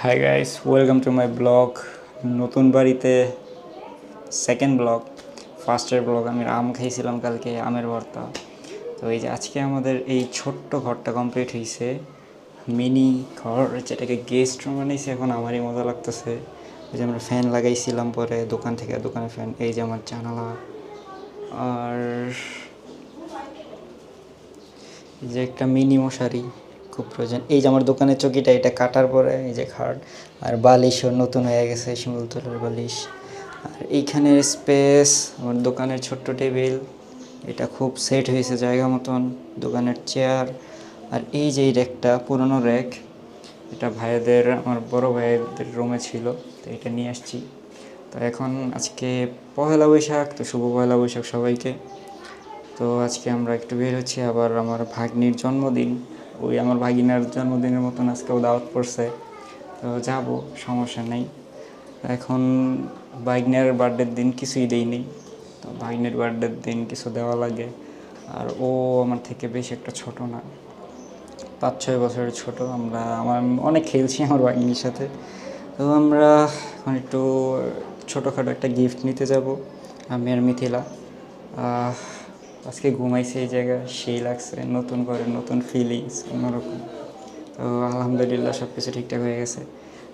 Hi guys, welcome to my blog. নতুন বাড়িতে second blog. ফার্স্টের ব্লগ আমি আম খাইছিলাম কালকে, আমের ভর্তা। তো এই যে আজকে আমাদের এই ছোট্ট ঘরটা কমপ্লিট হয়েছে, মিনি ঘর, যেটাকে গেস্ট রুম বানিয়েছি। এখন আমারই মজা লাগতেছে। এই যে আমরা ফ্যান লাগাইছিলাম পরে দোকান থেকে, দোকানের ফ্যান। এই যে আমার জানালা, আর এই যে একটা মিনি মশারি খুব প্রয়োজন। এই যে আমার দোকানের চকিটা, এটা কাটার পরে এই যে খাট, আর বালিশও নতুন হয়ে গেছে, শিমুলতলার বালিশ। আর এইখানের স্পেস, আমার দোকানের ছোট্ট টেবিল, এটা খুব সেট হয়েছে জায়গা মতন। দোকানের চেয়ার, আর এই যে এই র্যাকটা, পুরনো র্যাক, এটা ভাইদের, আমার বড় ভাইদের রুমে ছিল, তো এটা নিয়ে আসছি। তো এখন আজকে পহেলা বৈশাখ, তো শুভ পহেলা বৈশাখ সবাইকে। তো আজকে আমরা একটু বের হচ্ছি। আবার আমার ভাগ্নির জন্মদিন, ওই আমার ভাগিনার জন্মদিনের মতন আজকেও দাওয়াত পড়ছে, তো যাব, সমস্যা নেই। এখন ভাগ্নের বার্থডের দিন কিছুই দেইনি, তো ভাগ্নের বার্থডের দিন কিছু দেওয়া লাগে। আর ও আমার থেকে বেশি একটা ছোট না, 5-6 বছরের ছোট। আমার অনেক খেলছি আমার ভাগ্নির সাথে। তো আমরা এখন একটু ছোটোখাটো একটা গিফট নিতে যাব, আমি আর মিথিলা। আজকে ঘুমাইছি এই জায়গায়, সেই লাগছে, নতুন করে নতুন ফিলিংস অন্যরকম। তো আলহামদুলিল্লাহ সব কিছু ঠিকঠাক হয়ে গেছে।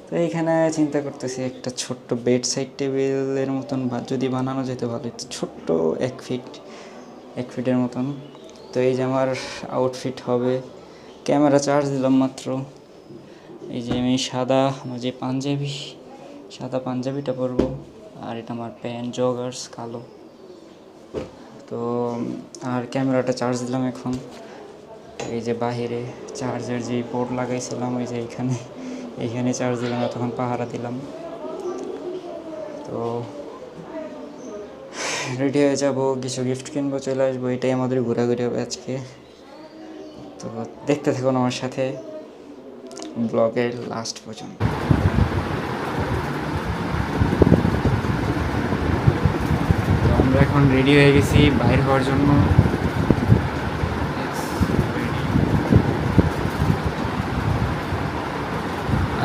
তো এইখানে চিন্তা করতেছি একটা ছোট্ট বেড সাইড টেবিলের মতন যদি বানানো যেতে ভালো, ছোট্ট 1 ফিটের মতন। তো এই যে আমার আউটফিট হবে, ক্যামেরা চার্জ দিলাম মাত্র। এই যে আমি আমার যে সাদা পাঞ্জাবিটা পরবো, আর এটা আমার প্যান্ট জগার্স কালো। তো আর ক্যামেরাটা চার্জ দিলাম এখন। এই যে বাহিরে চার্জের যে পোর্ট লাগাইছিলাম, ওই যে এইখানে চার্জ দিলাম, তখন পাহারা দিলাম। তো রেডি হয়ে যাব, কিছু গিফট কিনবো, চলে আসবো। এটাই আমাদের ঘোরাঘুরি হবে আজকে। তো দেখতে থাকুন আমার সাথে ব্লগের লাস্ট পর্যন্ত। তো আমরা এখন রেডি হয়ে গেছি বাইরে হওয়ার জন্য।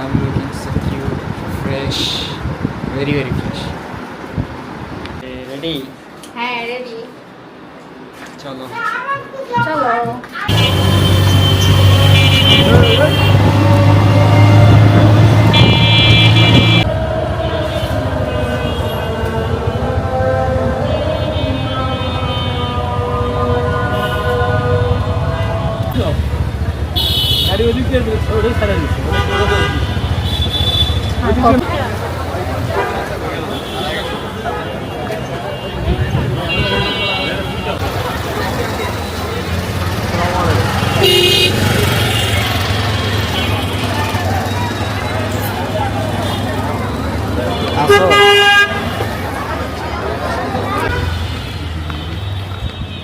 I'm looking so cute, fresh, very very fresh. Ready? হ্যাঁ রেডি, চলো। চলো। আসো।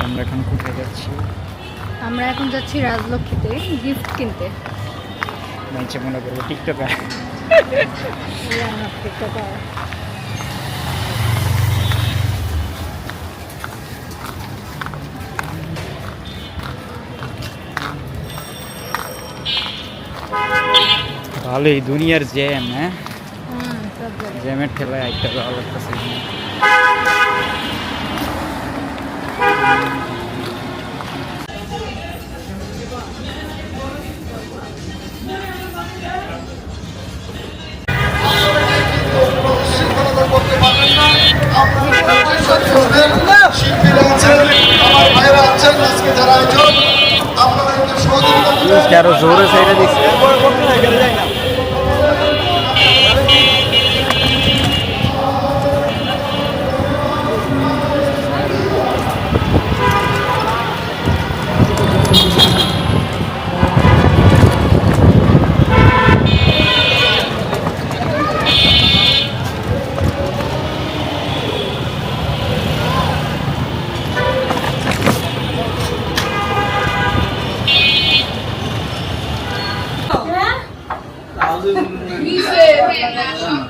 আমরা এখন কোথায় যাচ্ছি? আমরা এখন যাচ্ছি রাজলক্ষ্মীতে গিফট কিনতে। নিচে মনে করবো টিকটকার। ভালোই দুনিয়ার জ্যাম, হ্যাঁ, জ্যামের ঠেলায় একটা ভালো লাগতেছে। আরো জোরে সাইডে দিচ্ছে।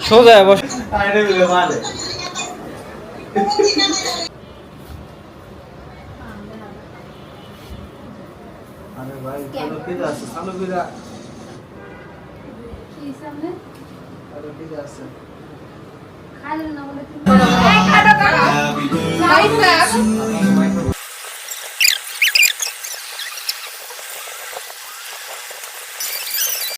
সোজা বস। কি সামনে খাইলেন না বলে এই কাটো কাটো।